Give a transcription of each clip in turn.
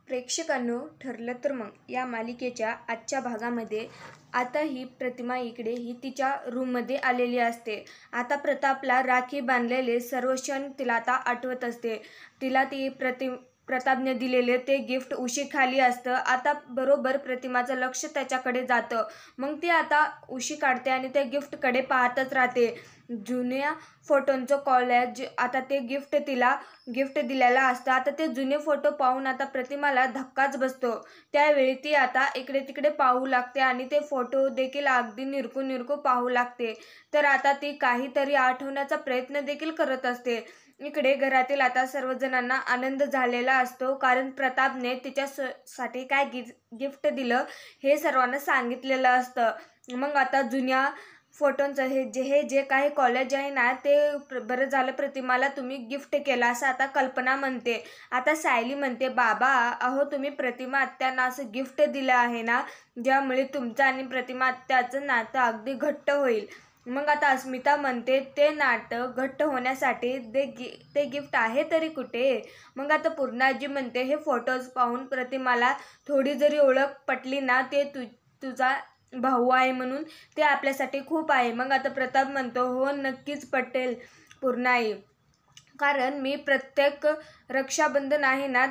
प्रेक्षकांनो, ठरलं तर मग या मालिकेच्या आजच्या भागामध्ये आता ही प्रतिमा इकडे ही तिच्या रूममध्ये आलेली असते. आता प्रतापला राखी बांधलेले सर्व क्षण तिला आता आठवत असते. तिला ती प्रतापने दिलेले ते गिफ्ट उशीखाली असतं. आता बरोबर प्रतिमाचं लक्ष त्याच्याकडे जातं. मग ती आता उशी काढते आणि त्या गिफ्टकडे पाहतच राहते. जुन्या फोटोंचं कॉलेज आता ते तिला गिफ्ट दिलेलं असतं. आता ते जुने फोटो पाहून आता प्रतिमाला धक्काच बसतो. त्यावेळी ती आता इकडे तिकडे पाहू लागते आणि ते फोटो देखील अगदी निरखून पाहू लागते. तर आता ती काहीतरी आठवण्याचा प्रयत्न देखील करत असते. इकडे घरातील आता सर्वजणांना आनंद झालेला असतो, कारण प्रतापने तिच्यासाठी काय गिफ्ट दिलं हे सर्वांना सांगितलेलं असतं. मग आता जुन्या फोटोंचं हे जे काही कॉलेज आहे ना, ते बरं झालं प्रतिमाला तुम्ही गिफ्ट केलं असं आता कल्पना म्हणते. आता सायली म्हणते, बाबा अहो तुम्ही प्रतिमा आत्यांना असं गिफ्ट दिलं आहे ना, ज्यामुळे तुमचं आणि प्रतिमा आत्याचं नातं अगदी घट्ट होईल. मग आता अस्मिता म्हणते, ते नातं घट्ट होण्यासाठी ते गिफ्ट आहे तरी कुठे. मग आता पूर्णाजी म्हणते, हे फोटोज पाहून प्रतिमाला थोडी जरी ओळख पटली ना, ते तुझा भाऊ आहे म्हणून ते आपल्यासाठी खूप आहे. मग आता प्रताप म्हणतो, हो नक्कीच पटेल पूर्णाई, कारण मी प्रत्येक रक्षाबंधन आहे ना,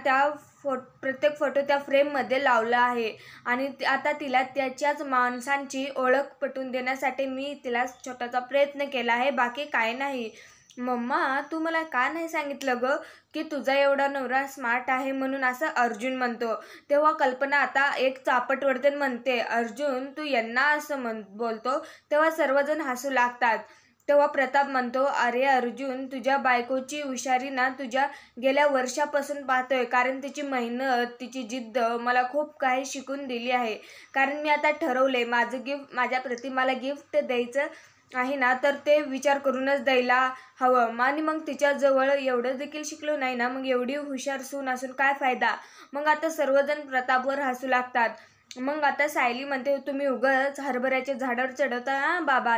प्रत्येक फोटो त्या फ्रेममध्ये लावला आहे आणि आता तिला त्याच्याच माणसांची ओळख पटवून देण्यासाठी मी तिला छोटासा प्रयत्न केला आहे, बाकी काय नाही. मम्मा तू मला का नाही सांगितलं ग की तुझा एवढा नवरा स्मार्ट आहे म्हणून, असं अर्जुन म्हणतो. तेव्हा कल्पना आता एक चापट वर्तन म्हणते, अर्जुन तू यांना असं बोलतो. तेव्हा सर्वजण हसू लागतात. तेव्हा प्रताप म्हणतो, अरे अर्जुन, तुझ्या बायकोची हुशारी ना तुझ्या गेल्या वर्षापासून पाहतोय, कारण तिची मेहनत तिची जिद्द मला खूप काही शिकून दिली आहे. कारण मी आता ठरवले माझ्या प्रतिमाला गिफ्ट द्यायचं आहे ना, तर ते विचार करूनच द्यायला हवं. आणि मग तिच्याजवळ एवढं देखील शिकलो नाही ना, मग एवढी हुशार सून असून काय फायदा. मग आता सर्वजण प्रतापवर हसू लागतात. मग आता सायली म्हणते, तुम्ही उगाच हरभऱ्याच्या झाडावर चढवता बाबा.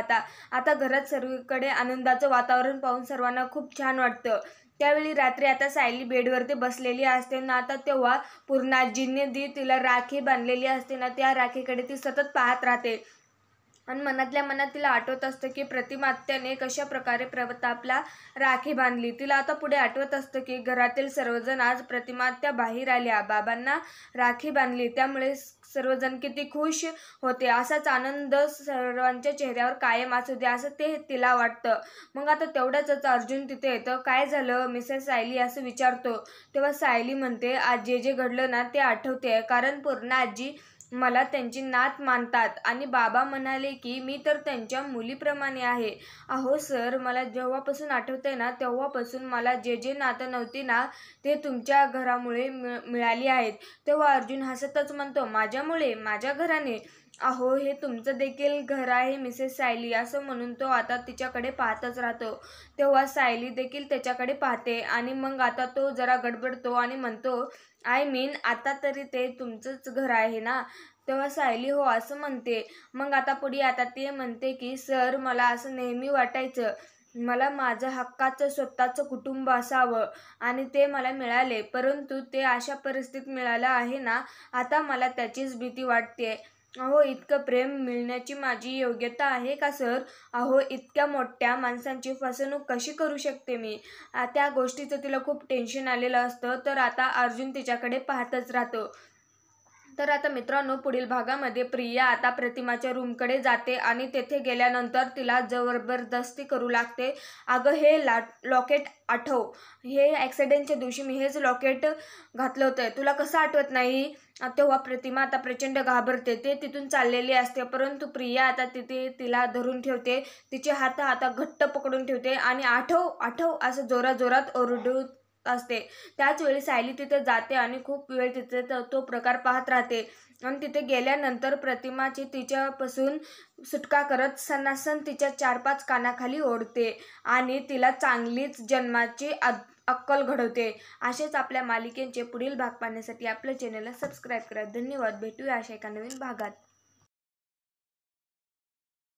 आता घरात सर्वीकडे आनंदाचं वातावरण पाहून सर्वांना खूप छान वाटतं. त्यावेळी रात्री आता सायली बेडवरती बसलेली असते ना, आता तेव्हा पूर्णाजींनी तिला राखी बांधलेली असते ना, त्या राखीकडे ती सतत पाहत राहते आणि मनातल्या मनात तिला आठवत असतं की प्रतिमा आत्याने कशा प्रकारे प्रतापला राखी बांधली. तिला आता पुढे आठवत असतं की घरातील सर्वजण आज प्रतिमा आत्या बाहेर आल्या, बाबांना राखी बांधली, त्यामुळे सर्वजण किती खुश होते. असाच आनंद सर्वांच्या चेहऱ्यावर कायम असू दे असं ते तिला वाटतं. मग आता तेवढ्याच अर्जुन तिथे येतं. काय झालं मिसेस सायली असं विचारतो. तेव्हा सायली म्हणते, आज जे घडलं ना ते आठवते, कारण पूर्ण आजी मला त्यांची नात मानतात आणि बाबा म्हणाले की मी तर त्यांच्या मुलीप्रमाणे आहे. अहो सर, मला जेव्हापासून आठवतंय ना तेव्हापासून मला जे नातं नव्हती ना, ते तुमच्या घरामुळे मिळाली आहेत. तेव्हा अर्जुन हसतच म्हणतो, माझ्यामुळे, माझ्या घराने? अहो हे तुमचं देखील घर आहे मिसेस सायली, असं म्हणून तो आता तिच्याकडे पाहतच राहतो. तेव्हा सायली देखील त्याच्याकडे पाहते आणि मग आता तो जरा गडबडतो आणि म्हणतो, आय मीन आता तरी ते तुमचंच घर आहे ना. तेव्हा सायली हो असं म्हणते. मग आता पुढे आता ते म्हणते की सर, मला असं नेहमी वाटायचं मला माझं हक्काचं स्वतःचं कुटुंब असावं आणि ते मला मिळाले, परंतु ते अशा परिस्थितीत मिळालं आहे ना, आता मला त्याचीच भीती वाटते. अहो इतकं प्रेम मिळण्याची माझी योग्यता आहे का सर? अहो इतक्या मोठ्या माणसांची फसवणूक कशी करू शकते मी? त्या गोष्टीचं तिला खूप टेन्शन आलेलं असतं. तर आता अर्जुन तिच्याकडे पाहतच राहतो. तर आता मित्रांनो, पुढील भागामध्ये प्रिया आता प्रतिमाच्या रूमकडे जाते आणि तेथे गेल्यानंतर तिला जबरदस्ती करू लागते. अगं हे लॉकेट आठव, हे ॲक्सिडेंटच्या दिवशी मी हेच लॉकेट घातलं होतं, तुला कसं आठवत नाही? तेव्हा प्रतिमा आता प्रचंड घाबरते. ते तिथून चाललेली असते, परंतु प्रिया आता तिथे तिला धरून ठेवते. तिचे हात आता घट्ट पकडून ठेवते आणि आठव आठव असं जोरात ओरडत असते. त्याच वेळी सायली तिथे जाते आणि खूप वेळ तिथे तो प्रकार पाहत राहते आणि तिथे गेल्यानंतर प्रतिमाची तिच्यापासून सुटका करत सणासण तिच्या 4-5 कानाखाली ओढते आणि तिला चांगलीच जन्माची अक्कल घडवते. असेच आपल्या मालिकेचे पुढील भाग पाहण्यासाठी आपल्या चॅनलला सबस्क्राईब करा. धन्यवाद. भेटूया अशा एका नवीन भागात.